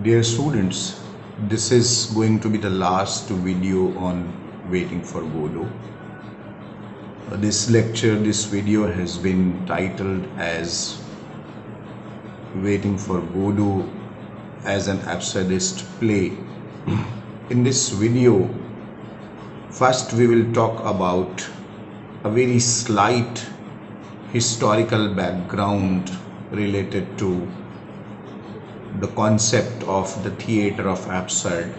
Dear students, this is going to be the last video on waiting for Godot. This video has been titled as Waiting for Godot as an Absurdist Play. In this video, first we will talk about a very slight historical background related to the concept of the theater of absurd,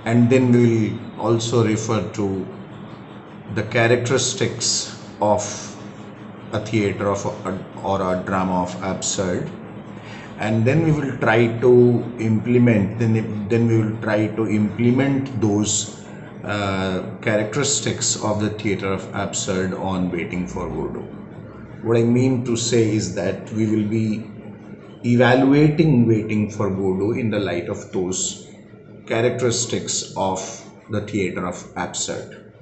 and then we will also refer to the characteristics of a theater of or a drama of absurd, and then we will try to implement those characteristics of the theater of absurd on Waiting for Godot. What I mean to say is that we will be evaluating Waiting for Godot in the light of those characteristics of the theater of absurd.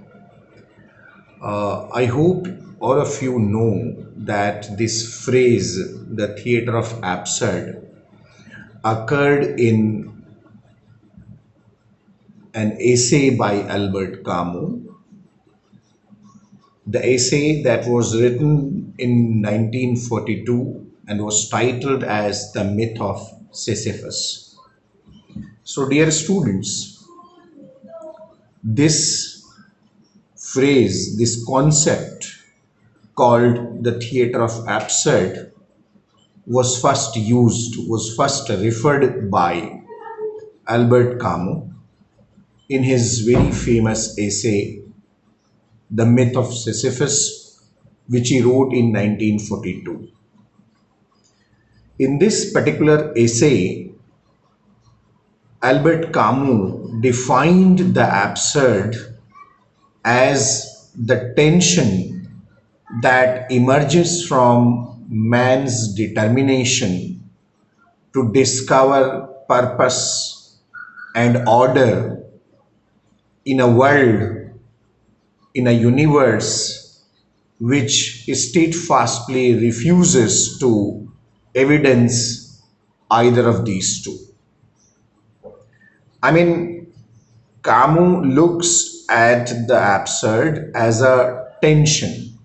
I hope all of you know that this phrase, the theater of absurd, occurred in an essay by Albert Camus. The essay that was written in 1942 and was titled as The Myth of Sisyphus. So, dear students, this phrase, this concept called the theater of absurd was first referred by Albert Camus in his very famous essay, The Myth of Sisyphus, which he wrote in 1942. In this particular essay, Albert Camus defined the absurd as the tension that emerges from man's determination to discover purpose and order in a world, in a universe which steadfastly refuses to evidence either of these two. I mean, Camus looks at the absurd as a tension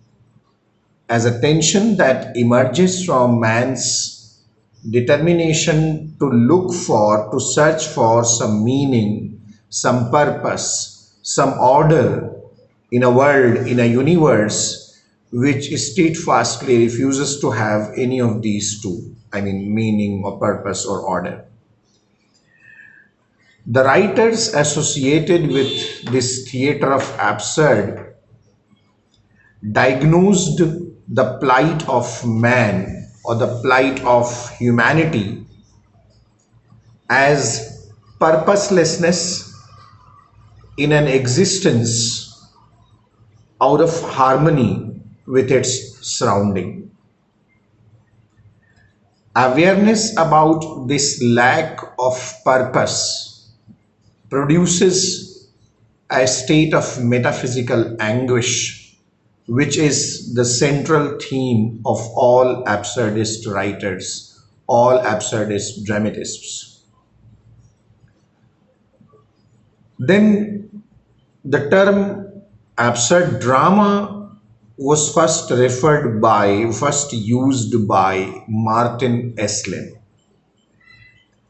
that emerges from man's determination to search for some meaning, some purpose, some order in a world, in a universe which steadfastly refuses to have any of these two, I mean, meaning or purpose or order. The writers associated with this theater of absurd diagnosed the plight of man or the plight of humanity as purposelessness in an existence out of harmony with its surrounding. Awareness about this lack of purpose produces a state of metaphysical anguish, which is the central theme of all absurdist writers, all absurdist dramatists. Then the term absurd drama was first used by Martin Esslin.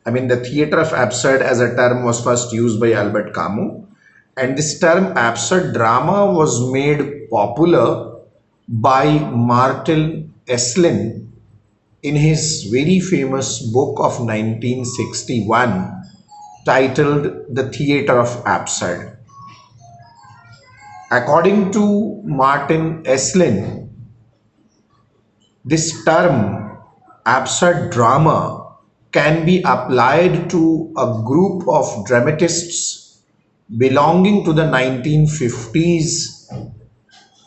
I mean, the theater of absurd as a term was first used by Albert Camus, and this term absurd drama was made popular by Martin Esslin in his very famous book of 1961 titled The Theater of Absurd. According to Martin Esslin, this term absurd drama can be applied to a group of dramatists belonging to the 1950s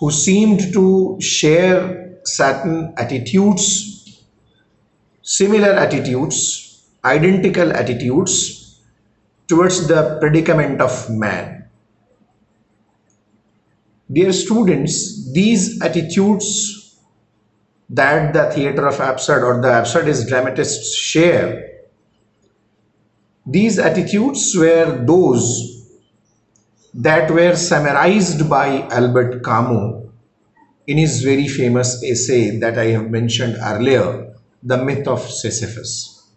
who seemed to share certain attitudes, similar attitudes, identical attitudes towards the predicament of man. Dear students, these attitudes that the theater of absurd or the absurdist dramatists share These attitudes were those that were summarized by Albert Camus in his very famous essay that I have mentioned earlier, The Myth of Sisyphus.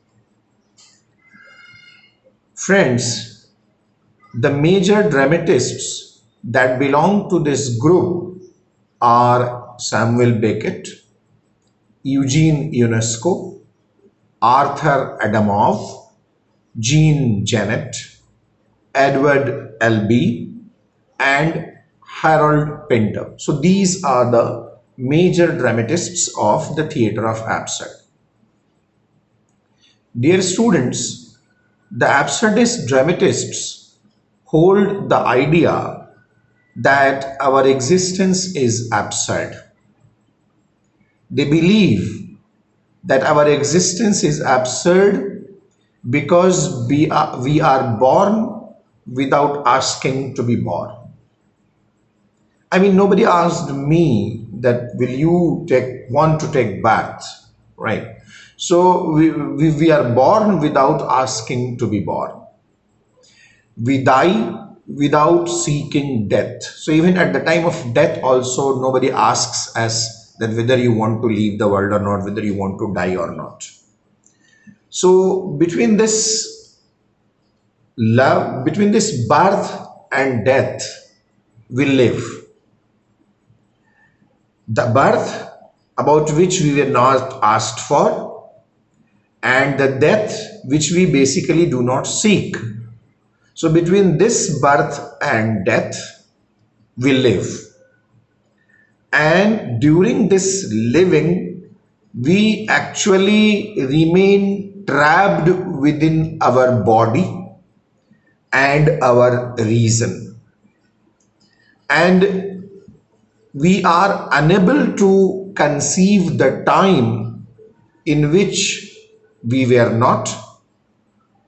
Friends, the major dramatists that belong to this group are Samuel Beckett, Eugene Ionesco, Arthur Adamov, Jean Genet, Edward Albee, and Harold Pinter. So these are the major dramatists of the theatre of absurd. Dear students, the absurdist dramatists hold the idea that our existence is absurd. They believe that our existence is absurd because we are born without asking to be born. I mean, nobody asked me that will you want to take bath, right? So we are born without asking to be born. We die without seeking death. So even at the time of death also nobody asks us that whether you want to leave the world or not, whether you want to die or not. So between this birth and death, we live. The birth about which we were not asked for, and the death which we basically do not seek. So between this birth and death, we live. And during this living, we actually remain trapped within our body and our reason. And we are unable to conceive the time in which we were not,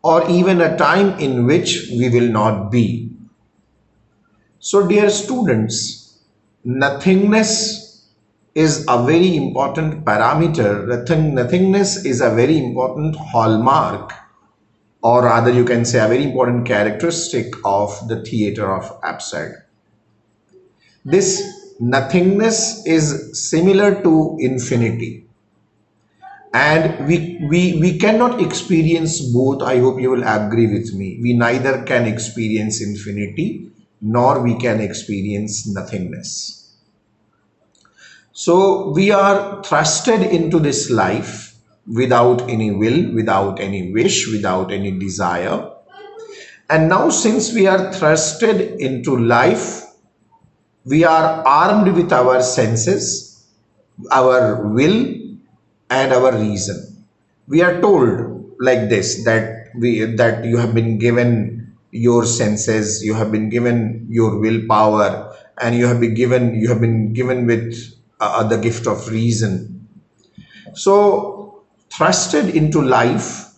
or even a time in which we will not be. So dear students, nothingness is a very important parameter. Nothingness is a very important hallmark, or rather you can say a very important characteristic of the theatre of absurd. This nothingness is similar to infinity. And we cannot experience both. I hope you will agree with me. We neither can experience infinity nor we can experience nothingness. So we are thrusted into this life without any will, without any wish, without any desire. And now since we are thrusted into life, we are armed with our senses, our will, and our reason. We are told like this that you have been given your senses, you have been given your willpower, and you have been given with the gift of reason. So thrusted into life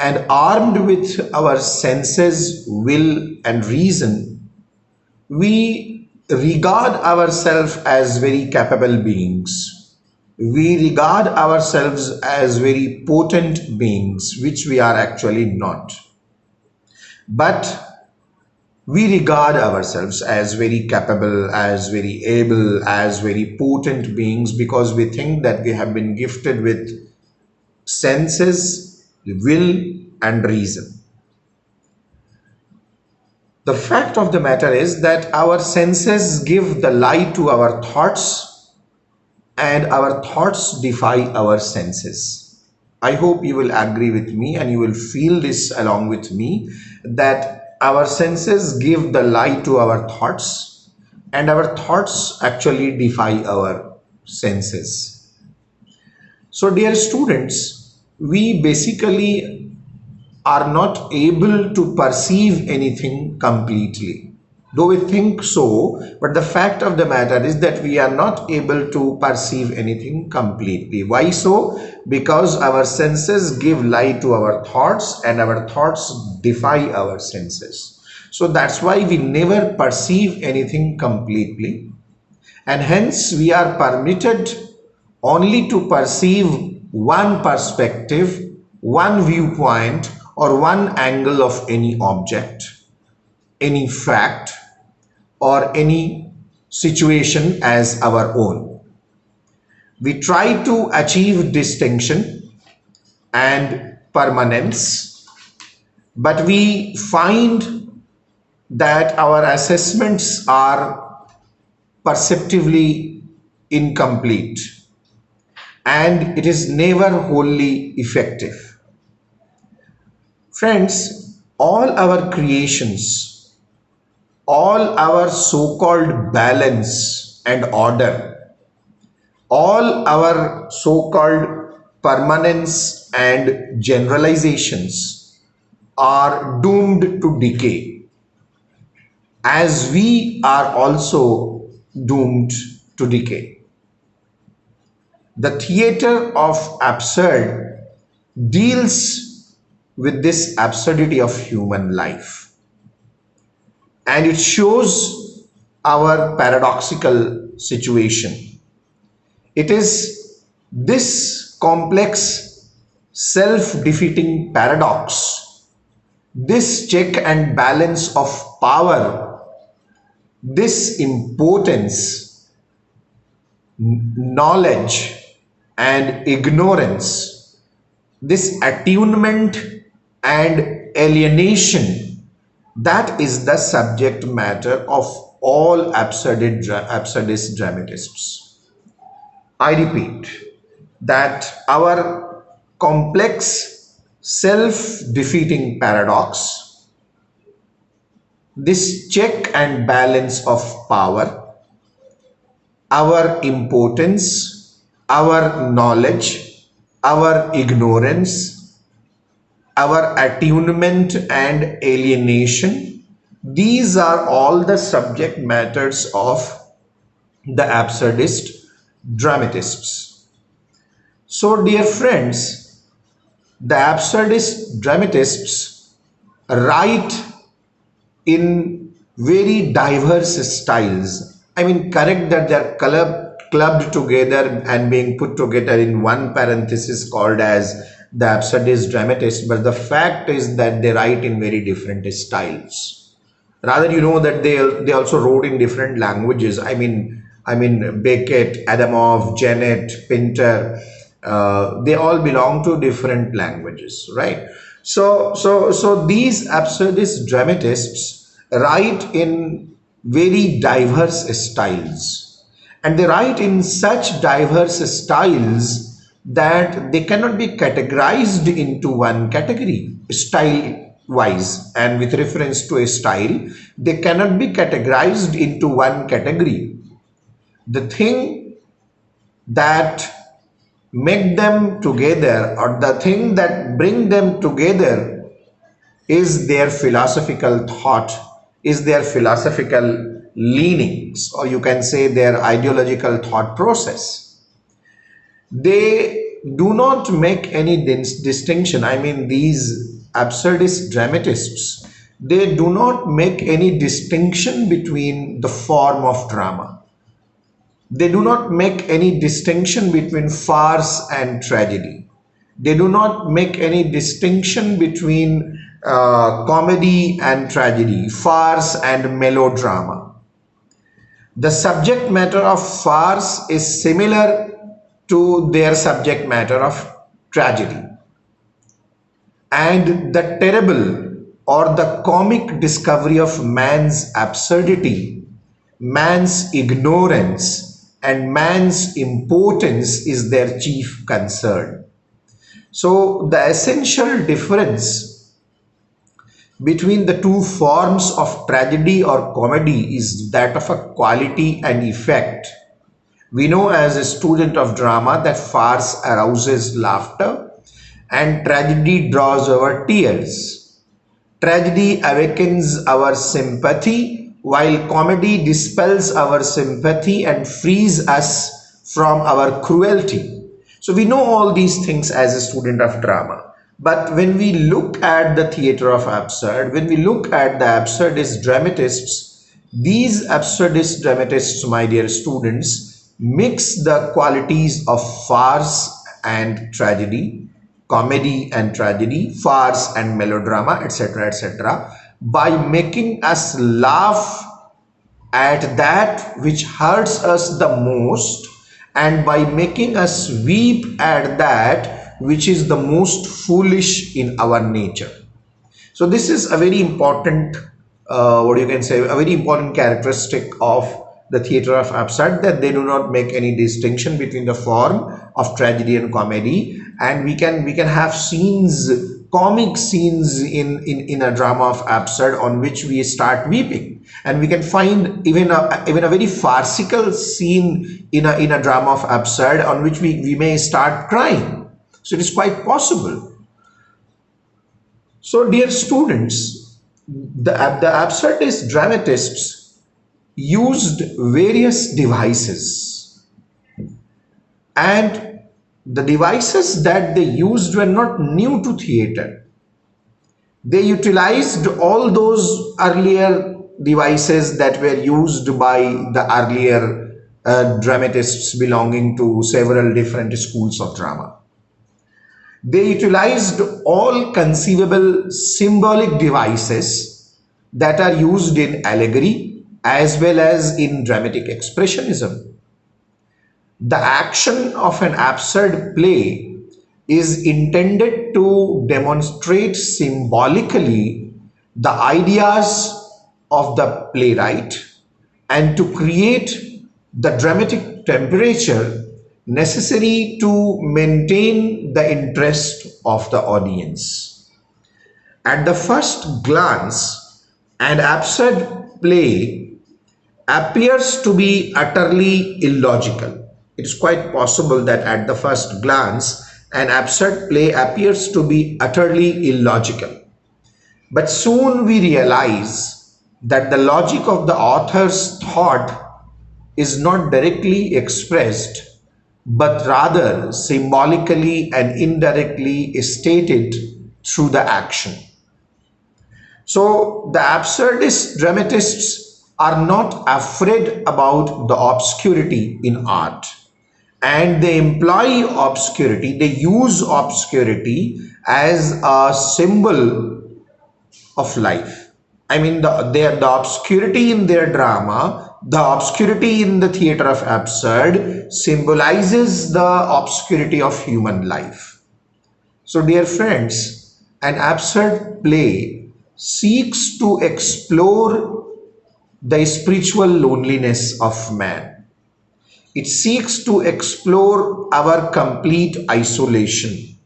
and armed with our senses, will, and reason, we regard ourselves as very capable beings. We regard ourselves as very potent beings, which we are actually not. But we regard ourselves as very capable, as very able, as very potent beings because we think that we have been gifted with senses, will, and reason. The fact of the matter is that our senses give the lie to our thoughts, and our thoughts defy our senses. I hope you will agree with me and you will feel this along with me, that our senses give the lie to our thoughts and our thoughts actually defy our senses. So dear students, we basically are not able to perceive anything completely. Though we think so, but the fact of the matter is that we are not able to perceive anything completely. Why so? Because our senses give lie to our thoughts and our thoughts defy our senses. So that's why we never perceive anything completely. And hence we are permitted only to perceive one perspective, one viewpoint, or one angle of any object, any fact, or any situation as our own. We try to achieve distinction and permanence, but we find that our assessments are perceptively incomplete and it is never wholly effective. Friends, all our creations, all our so-called balance and order, all our so-called permanence and generalizations are doomed to decay, as we are also doomed to decay. The theater of absurd deals with this absurdity of human life, and it shows our paradoxical situation. It is this complex self-defeating paradox, this check and balance of power, this impotence, knowledge and ignorance, this attunement and alienation, that is the subject matter of all absurdist dramatists. I repeat that our complex self-defeating paradox, this check and balance of power, our impotence, our knowledge, our ignorance, our attunement and alienation, these are all the subject matters of the absurdist dramatists. So, dear friends, the absurdist dramatists write in very diverse styles. I mean, correct that they're clubbed together and being put together in one parenthesis called as the absurdist dramatist, but the fact is that they write in very different styles. Rather, you know that they also wrote in different languages. I mean Beckett, Adamov, Janet, Pinter, they all belong to different languages, right? So these absurdist dramatists write in very diverse styles, and they write in such diverse styles that they cannot be categorized into one category style wise, and with reference to a style they cannot be categorized into one category. The thing that make them together, or the thing that bring them together, is their philosophical thought, is their philosophical leanings, or you can say their ideological thought process. They do not make any distinction. I mean, these absurdist dramatists, they do not make any distinction between the form of drama. They do not make any distinction between farce and tragedy. They do not make any distinction between comedy and tragedy, farce and melodrama. The subject matter of farce is similar to their subject matter of tragedy. And the terrible or the comic discovery of man's absurdity, man's ignorance, and man's impotence is their chief concern. So the essential difference between the two forms of tragedy or comedy is that of a quality and effect. We know as a student of drama that farce arouses laughter and tragedy draws our tears. Tragedy awakens our sympathy, while comedy dispels our sympathy and frees us from our cruelty. So we know all these things as a student of drama. But when we look at the theater of absurd, when we look at the absurdist dramatists, these absurdist dramatists, my dear students, mix the qualities of farce and tragedy, comedy and tragedy, farce and melodrama, etc., etc., by making us laugh at that which hurts us the most, and by making us weep at that which is the most foolish in our nature. So this is a very important, what you can say, a very important characteristic of the theater of absurd, that they do not make any distinction between the form of tragedy and comedy, and we can have scenes, comic scenes in a drama of absurd on which we start weeping, and we can find even a very farcical scene in a drama of absurd on which we may start crying. So it is quite possible. So, dear students, the absurdist dramatists used various devices, and the devices that they used were not new to theater. They utilized all those earlier devices that were used by the earlier dramatists belonging to several different schools of drama. They utilized all conceivable symbolic devices that are used in allegory as well as in dramatic expressionism. The action of an absurd play is intended to demonstrate symbolically the ideas of the playwright and to create the dramatic temperature necessary to maintain the interest of the audience. At the first glance, an absurd play appears to be utterly illogical. It is quite possible that at the first glance, an absurd play appears to be utterly illogical. But soon we realize that the logic of the author's thought is not directly expressed, but rather symbolically and indirectly stated through the action. So the absurdist dramatists are not afraid about the obscurity in art, and they employ obscurity, they use obscurity as a symbol of life. I mean, the obscurity in their drama, the obscurity in the theater of absurd symbolizes the obscurity of human life. So, dear friends, an absurd play seeks to explore the spiritual loneliness of man. It seeks to explore our complete isolation,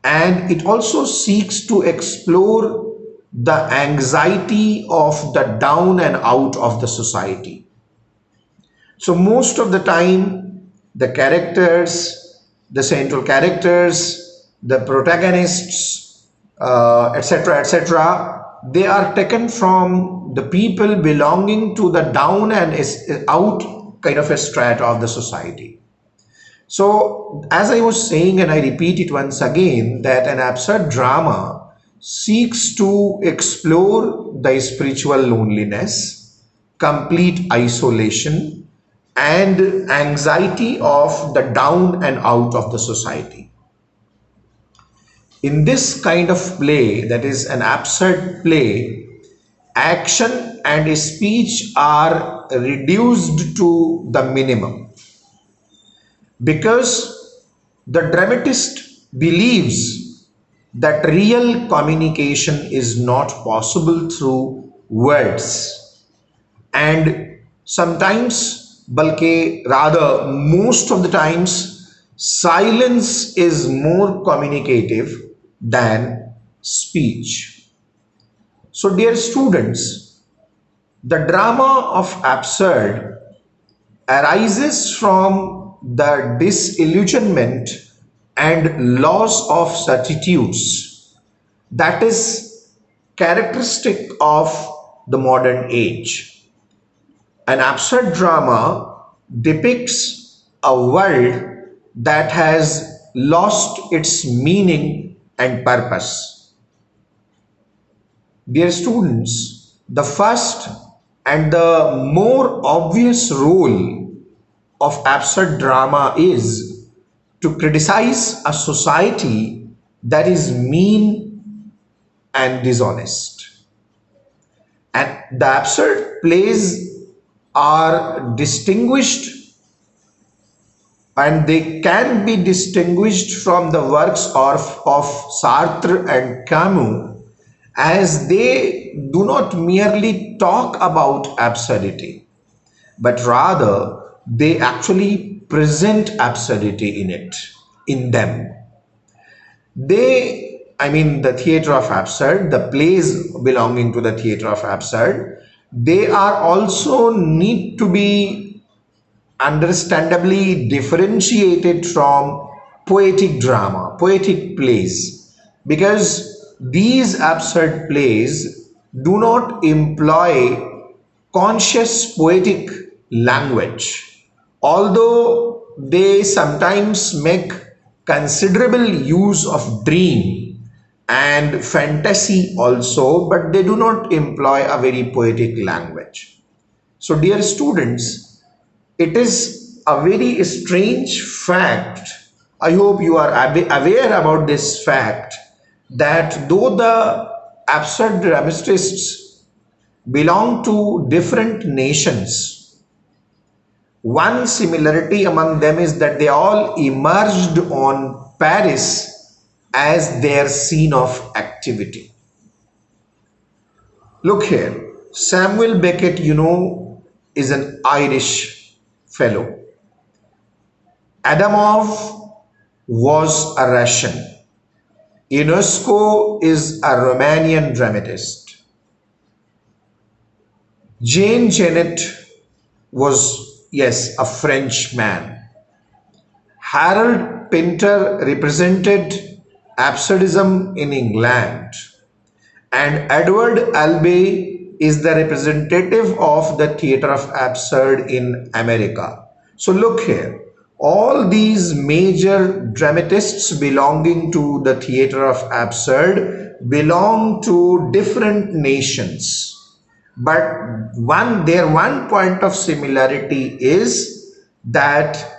and it also seeks to explore the anxiety of the down and out of the society. So most of the time, the characters, the central characters, the protagonists, etc., etc., they are taken from the people belonging to the down and out kind of a strata of the society. So as I was saying, and I repeat it once again, that an absurd drama seeks to explore the spiritual loneliness, complete isolation, and anxiety of the down and out of the society. In this kind of play, that is an absurd play, action and speech are reduced to the minimum, because the dramatist believes that real communication is not possible through words, and sometimes, balki rather most of the times, silence is more communicative than speech. So dear students, the drama of absurd arises from the disillusionment and loss of certitudes that is characteristic of the modern age. An absurd drama depicts a world that has lost its meaning and purpose. Dear students, the first and the more obvious role of absurd drama is to criticize a society that is mean and dishonest. And the absurd plays are distinguished, and they can be distinguished from the works of Sartre and Camus, as they do not merely talk about absurdity, but rather they actually present absurdity in them. The theater of absurd, the plays belonging to the theater of absurd, they are also need to be understandably differentiated from poetic drama, poetic plays, because these absurd plays do not employ conscious poetic language, although they sometimes make considerable use of dream and fantasy also, but they do not employ a very poetic language. So, dear students, it is a very strange fact. I hope you are aware about this fact, that though the absurd dramatists belong to different nations, one similarity among them is that they all emerged on Paris as their scene of activity. Look here, Samuel Beckett, is an Irish fellow. Adamov was a Russian. UNESCO is a Romanian dramatist. Jane Jennett was, yes, a French man. Harold Pinter represented absurdism in England. And Edward Albee is the representative of the theatre of absurd in America. So look here, all these major dramatists belonging to the theatre of absurd belong to different nations. But their one point of similarity is that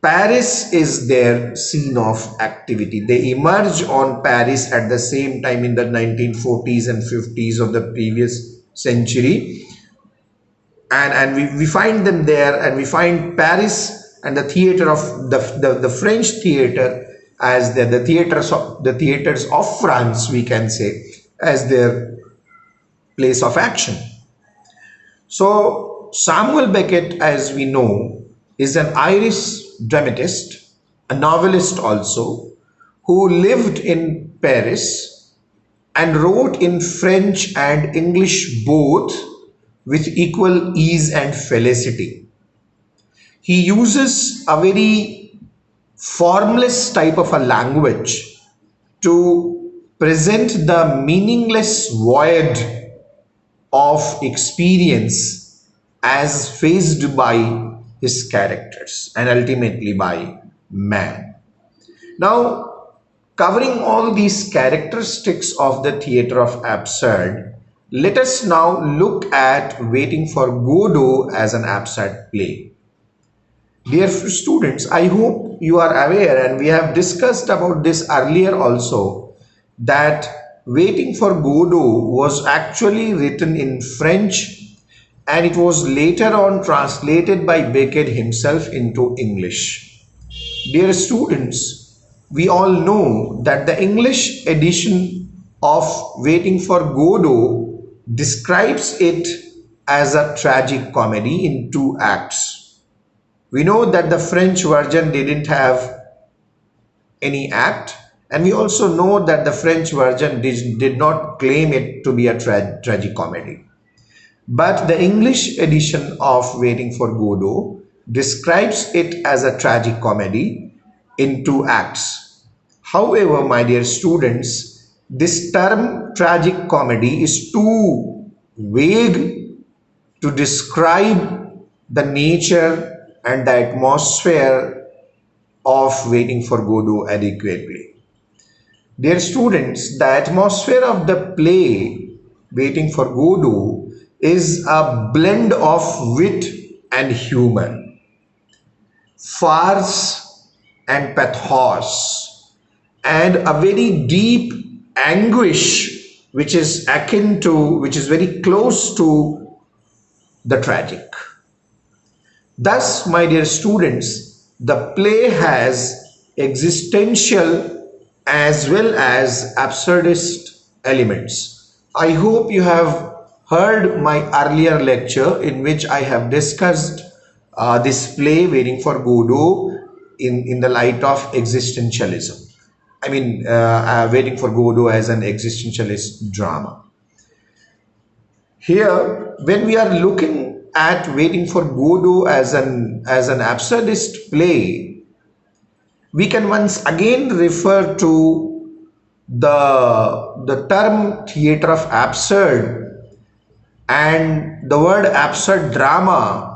Paris is their scene of activity. They emerge on Paris at the same time in the 1940s and 50s of the previous century. And we find them there, and we find Paris and the theater of the French theater as the theaters of France, we can say, as their place of action. So Samuel Beckett, as we know, is an Irish dramatist, a novelist also, who lived in Paris and wrote in French and English both with equal ease and felicity. He uses a very formless type of a language to present the meaningless void of experience as faced by his characters and ultimately by man. Now, covering all these characteristics of the theatre of absurd, let us now look at Waiting for Godot as an absurd play. Dear students, I hope you are aware, and we have discussed about this earlier also, that Waiting for Godot was actually written in French, and it was later on translated by Beckett himself into English. Dear students, we all know that the English edition of Waiting for Godot describes it as a tragic comedy in 2 acts. We know that the French version didn't have any act, and we also know that the French version did not claim it to be a tragic comedy. But the English edition of Waiting for Godot describes it as a tragic comedy in 2 acts. However, my dear students, this term tragic comedy is too vague to describe the nature and the atmosphere of Waiting for Godot adequately. Dear students, the atmosphere of the play Waiting for Godot is a blend of wit and humor, farce and pathos, and a very deep anguish which is akin to, which is very close to the tragic. Thus, my dear students, the play has existential as well as absurdist elements. I hope you have heard my earlier lecture in which I have discussed this play, Waiting for Godot, in the light of existentialism. Waiting for Godot as an existentialist drama. Here, when we are looking at Waiting for Godot as an absurdist play, we can once again refer to the term theater of absurd and the word absurd drama,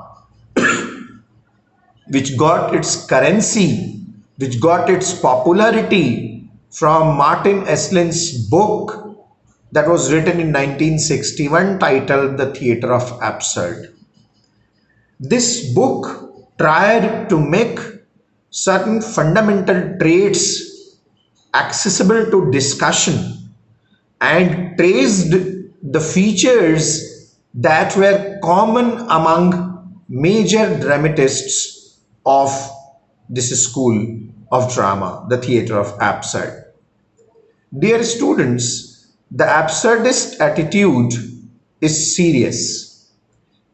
which got its currency, which got its popularity from Martin Eslin's book that was written in 1961 titled The Theatre of Absurd. This book tried to make certain fundamental traits accessible to discussion and traced the features that were common among major dramatists of this school of drama, the theatre of absurd. Dear students, the absurdist attitude is serious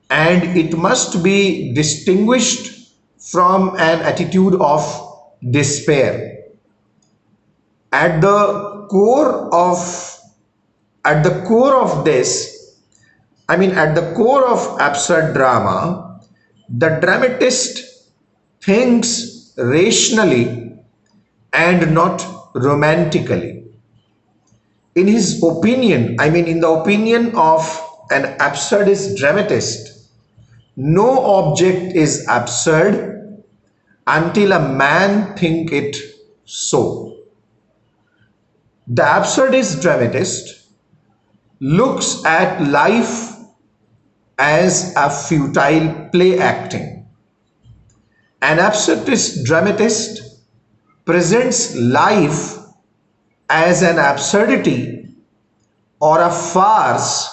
and it must be distinguished from an attitude of despair. At the core of this, at the core of absurd drama, the dramatist thinks rationally and not romantically. In his opinion, in the opinion of an absurdist dramatist, no object is absurd until a man think it so. The absurdist dramatist looks at life as a futile play acting. An absurdist dramatist presents life as an absurdity or a farce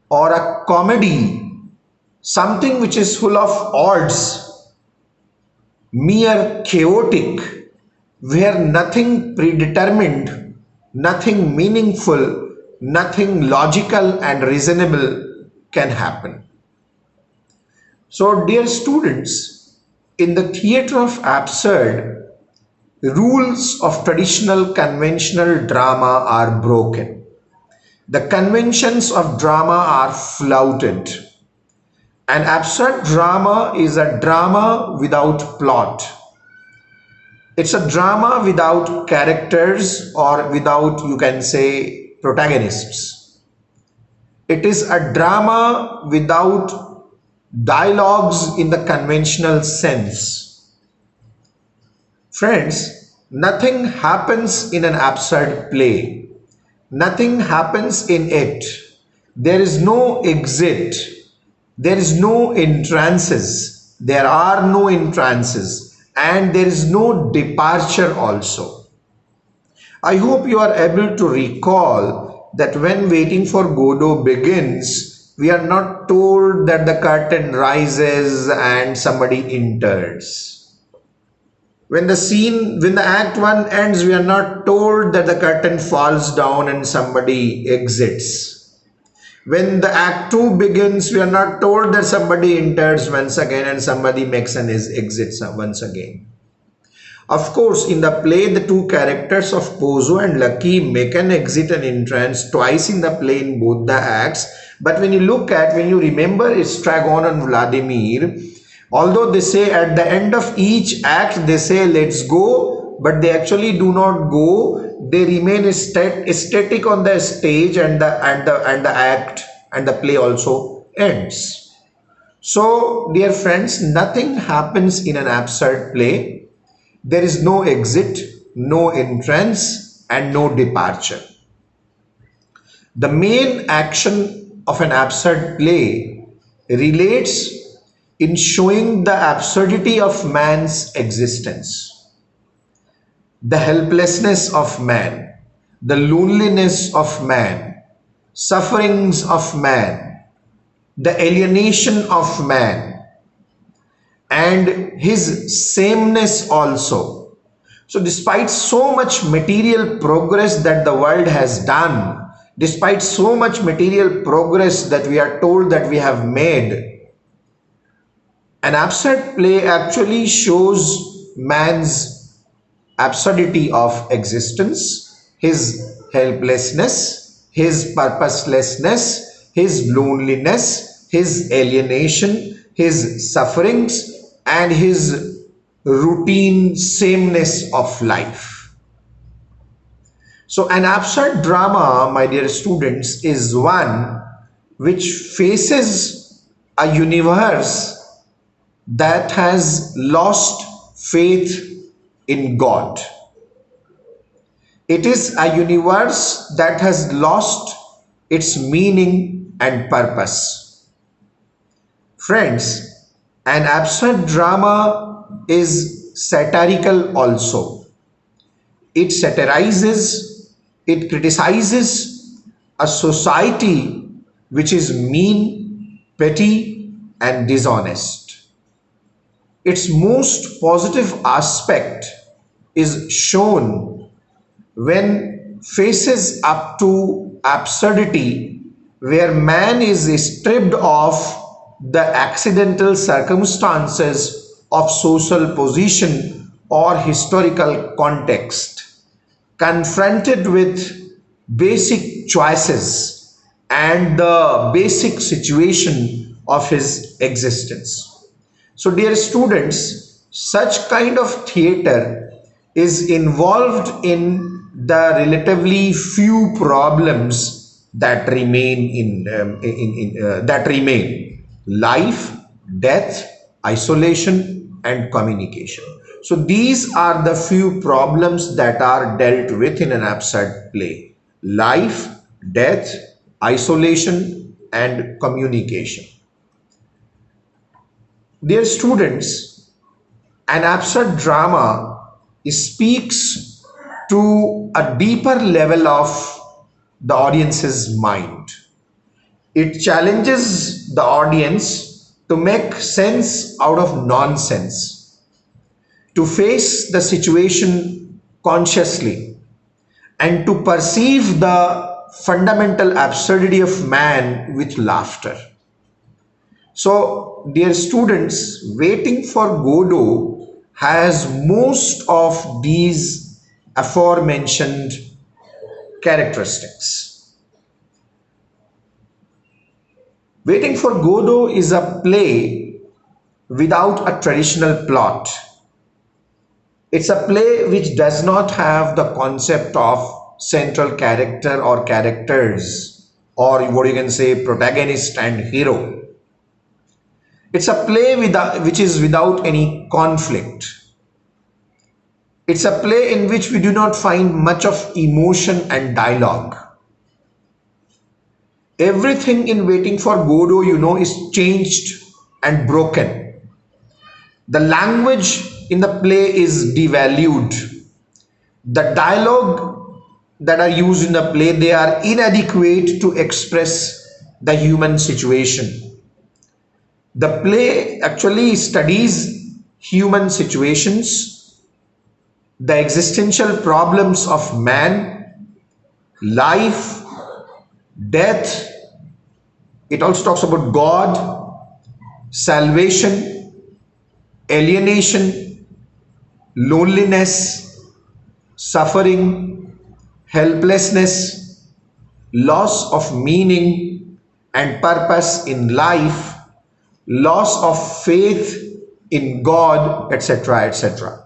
or a comedy, something which is full of odds, mere chaotic, where nothing predetermined, nothing meaningful, nothing logical and reasonable can happen. So, dear students, in the theatre of absurd, rules of traditional conventional drama are broken. The conventions of drama are flouted. An absurd drama is a drama without plot. It's a drama without characters or without, you can say, protagonists. It is a drama without dialogues in the conventional sense. Friends, nothing happens in an absurd play. Nothing happens in it. There is no exit. There is no entrances. There are no entrances. And there is no departure also. I hope you are able to recall that when Waiting for Godot begins, we are not told that the curtain rises and somebody enters. When the act 1 ends, we are not told that the curtain falls down and somebody exits. When the act 2 begins, we are not told that somebody enters once again and somebody makes an exit once again. Of course, in the play, the two characters of Pozo and Lucky make an exit and entrance twice in the play in both the acts. But when you remember Estragon and Vladimir, although they say at the end of each act, they say let's go, but they actually do not go. They remain static on the stage and the act and the play also ends. So, dear friends, nothing happens in an absurd play. There is no exit, no entrance, and no departure. The main action of an absurd play relates in showing the absurdity of man's existence. the helplessness of man, the loneliness of man, sufferings of man, the alienation of man, and his sameness also. So, despite so much material progress that the world has done, despite so much material progress that we are told that we have made, an absurd play actually shows man's absurdity of existence, his helplessness, his purposelessness, his loneliness, his alienation, his sufferings, and his routine sameness of life. So, an absurd drama, my dear students, is one which faces a universe that has lost faith in God. It is a universe that has lost its meaning and purpose. Friends, an absurd drama is satirical also. It satirizes, it criticizes a society which is mean, petty, and dishonest. Its most positive aspect is shown when faces up to absurdity, where man is stripped of the accidental circumstances of social position or historical context, confronted with basic choices and the basic situation of his existence. So, dear students, such kind of theater is involved in the relatively few problems that remain that remain: life, death, isolation, and communication. So these are the few problems that are dealt with in an absurd play: life, death, isolation, and communication. Dear students, an absurd drama speaks to a deeper level of the audience's mind. It challenges the audience to make sense out of nonsense, to face the situation consciously, and to perceive the fundamental absurdity of man with laughter. So, dear students, Waiting for Godot has most of these aforementioned characteristics. Waiting for Godot is a play without a traditional plot. It's a play which does not have the concept of central character or characters, or what you can say protagonist and hero. It's a play which is without any conflict. It's a play in which we do not find much of emotion and dialogue. Everything in Waiting for Godot, is changed and broken. The language in the play is devalued. The dialogue that are used in the play, they are inadequate to express the human situation. The play actually studies human situations, the existential problems of man, life, death. It also talks about God, salvation, alienation, loneliness, suffering, helplessness, loss of meaning and purpose in life, loss of faith in God, etc., etc.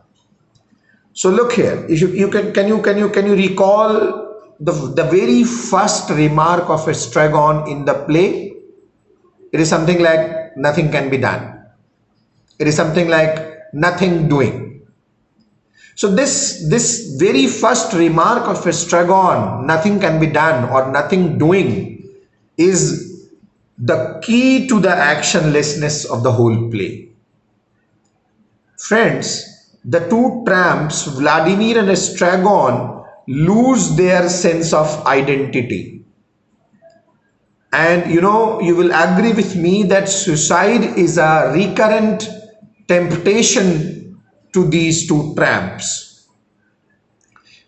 So look here. If you can you recall the very first remark of Estragon in the play? It is something like nothing can be done. It is something like nothing doing. So this very first remark of Estragon, nothing can be done or nothing doing, is the key to the actionlessness of the whole play. Friends, the two tramps, Vladimir and Estragon, lose their sense of identity. And you will agree with me that suicide is a recurrent temptation to these two tramps.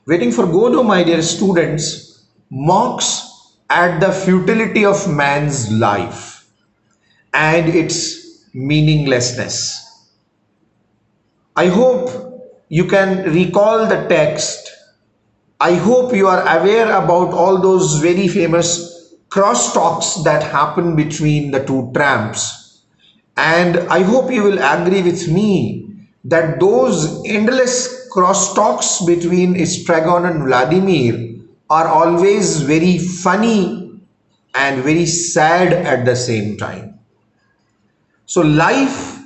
Waiting for Godot, my dear students, mocks at the futility of man's life and its meaninglessness. I hope you can recall the text. I hope you are aware about all those very famous crosstalks that happen between the two tramps. And I hope you will agree with me that those endless crosstalks between Estragon and Vladimir are always very funny and very sad at the same time. So life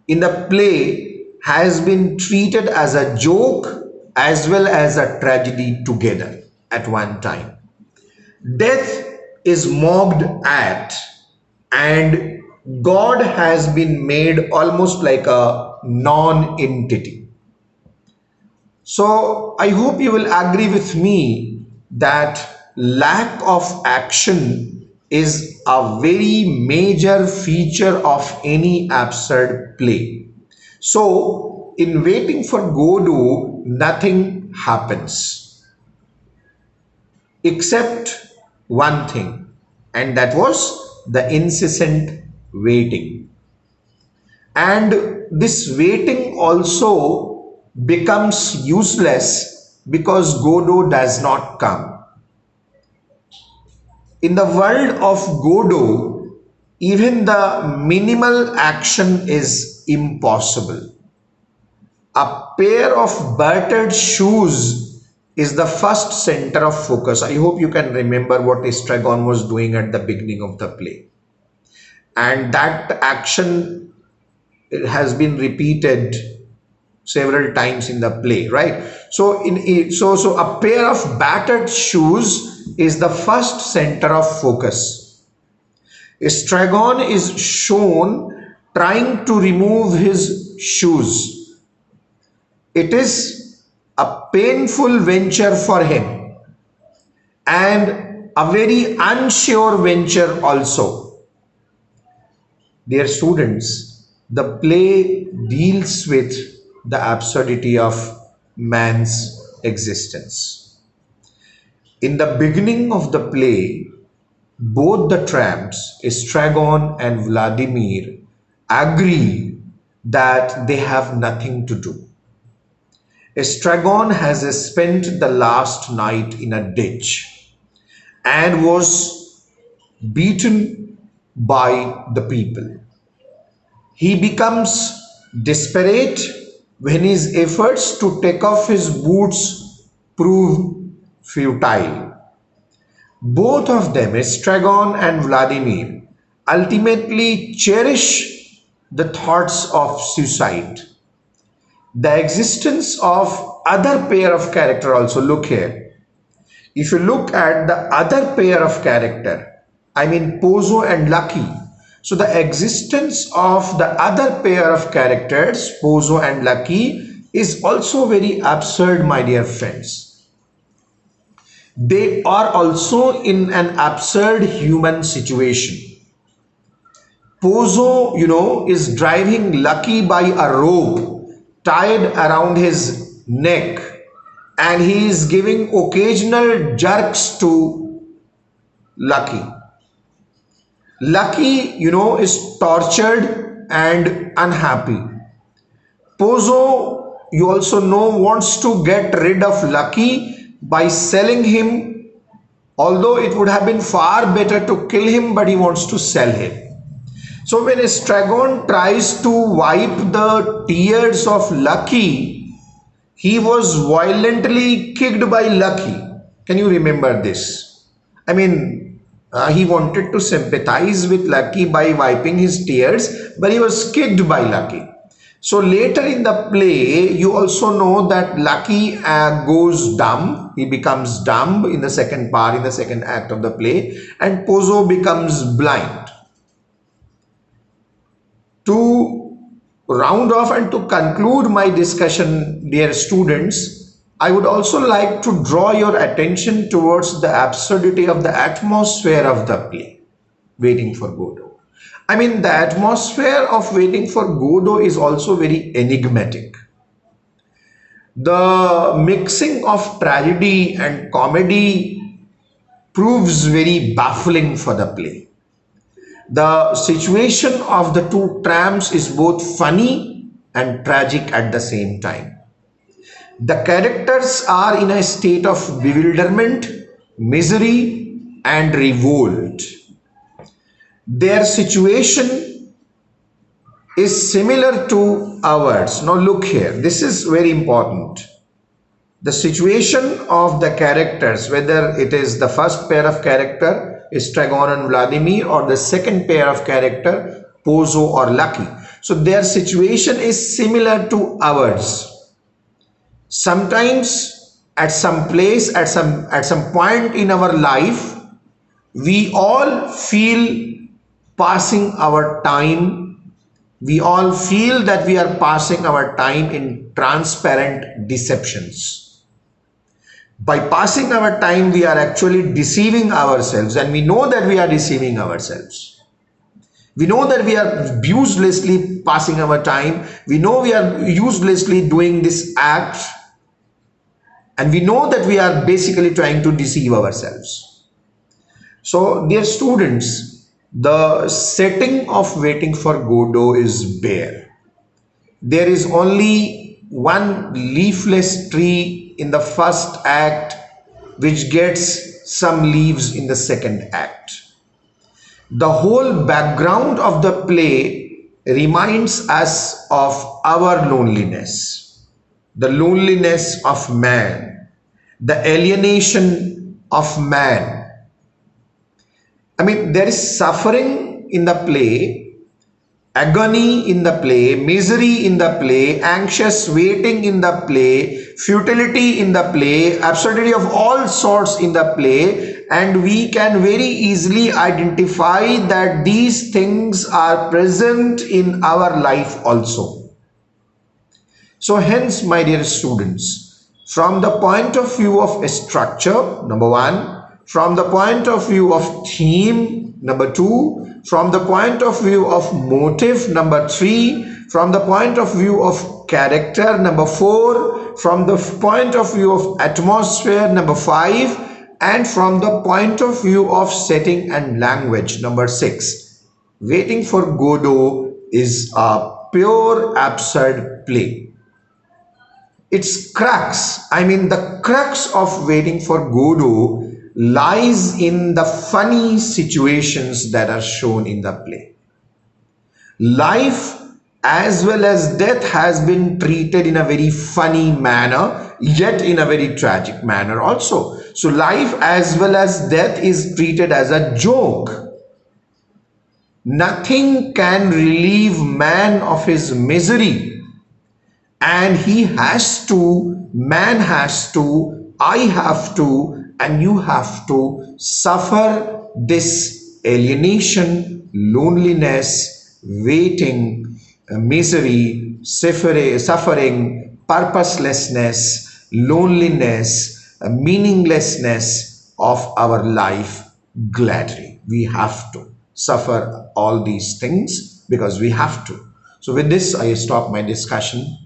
in the play has been treated as a joke as well as a tragedy together at one time. Death is mocked at, and God has been made almost like a non-entity. So I hope you will agree with me that lack of action is a very major feature of any absurd play. So in Waiting for Godot, nothing happens except one thing, and that was the incessant waiting. And this waiting also becomes useless because Godot does not come. In the world of Godot, even the minimal action is impossible. A pair of battered shoes is the first center of focus. I hope you can remember what Estragon was doing at the beginning of the play. And that action has been repeated several times in the play, right? So so a pair of battered shoes is the first center of focus. Estragon is shown trying to remove his shoes. It is a painful venture for him and a very unsure venture also. Dear students, the play deals with the absurdity of man's existence. In the beginning of the play, both the tramps, Estragon and Vladimir, agree that they have nothing to do. Estragon has spent the last night in a ditch and was beaten by the people. He becomes desperate when his efforts to take off his boots prove futile. Both of them, Estragon and Vladimir, ultimately cherish the thoughts of suicide. The existence of other pair of character also, look here. If you look at the other pair of character, I mean Pozo and Lucky. So the existence of the other pair of characters, Pozo and Lucky, is also very absurd, my dear friends. They are also in an absurd human situation. Pozo, is driving Lucky by a rope tied around his neck, and he is giving occasional jerks to Lucky. Lucky, is tortured and unhappy. Pozo, you also know, wants to get rid of Lucky by selling him, although it would have been far better to kill him, but he wants to sell him. So when Estragon tries to wipe the tears of Lucky, he was violently kicked by Lucky. Can you remember this? I mean, he wanted to sympathize with Lucky by wiping his tears, but he was kicked by Lucky. So later in the play, you also know that Lucky goes dumb. He becomes dumb in the second part, in the second act of the play, and Pozo becomes blind. To round off and to conclude my discussion, dear students, I would also like to draw your attention towards the absurdity of the atmosphere of the play, Waiting for Godot. I mean, the atmosphere of Waiting for Godot is also very enigmatic. The mixing of tragedy and comedy proves very baffling for the play. The situation of the two tramps is both funny and tragic at the same time. The characters are in a state of bewilderment, misery, and revolt. Their situation is similar to ours. Now look here, this is very important. The situation of the characters, whether it is the first pair of character Stragon and Vladimir, or the second pair of character Pozo or Lucky, so their situation is similar to ours. Sometimes at some place, at some point in our life, we all feel passing our time. We all feel that we are passing our time in transparent deceptions. By passing our time, we are actually deceiving ourselves, and we know that we are deceiving ourselves. We know that we are uselessly passing our time. We know we are uselessly doing this act, and we know that we are basically trying to deceive ourselves. So, dear students, the setting of Waiting for Godot is bare. There is only one leafless tree in the first act which gets some leaves in the second act. The whole background of the play reminds us of our loneliness, the loneliness of man, the alienation of man. I mean, there is suffering in the play, agony in the play, misery in the play, anxious waiting in the play, futility in the play, absurdity of all sorts in the play, and we can very easily identify that these things are present in our life also. So hence, my dear students, from the point of view of a structure, number one, from the point of view of theme, number two, from the point of view of motive, number three, from the point of view of character, number four, from the point of view of atmosphere, number five, and from the point of view of setting and language, number six. Waiting for Godot is a pure absurd play. Its crux, I mean the crux of Waiting for Godot lies in the funny situations that are shown in the play. Life as well as death has been treated in a very funny manner, yet in a very tragic manner also. So life as well as death is treated as a joke. Nothing can relieve man of his misery, and he has to, man has to, I have to, and you have to suffer this alienation, loneliness, waiting, misery, suffering, purposelessness, loneliness, meaninglessness of our life gladly. We have to suffer all these things because we have to. So with this, I stop my discussion.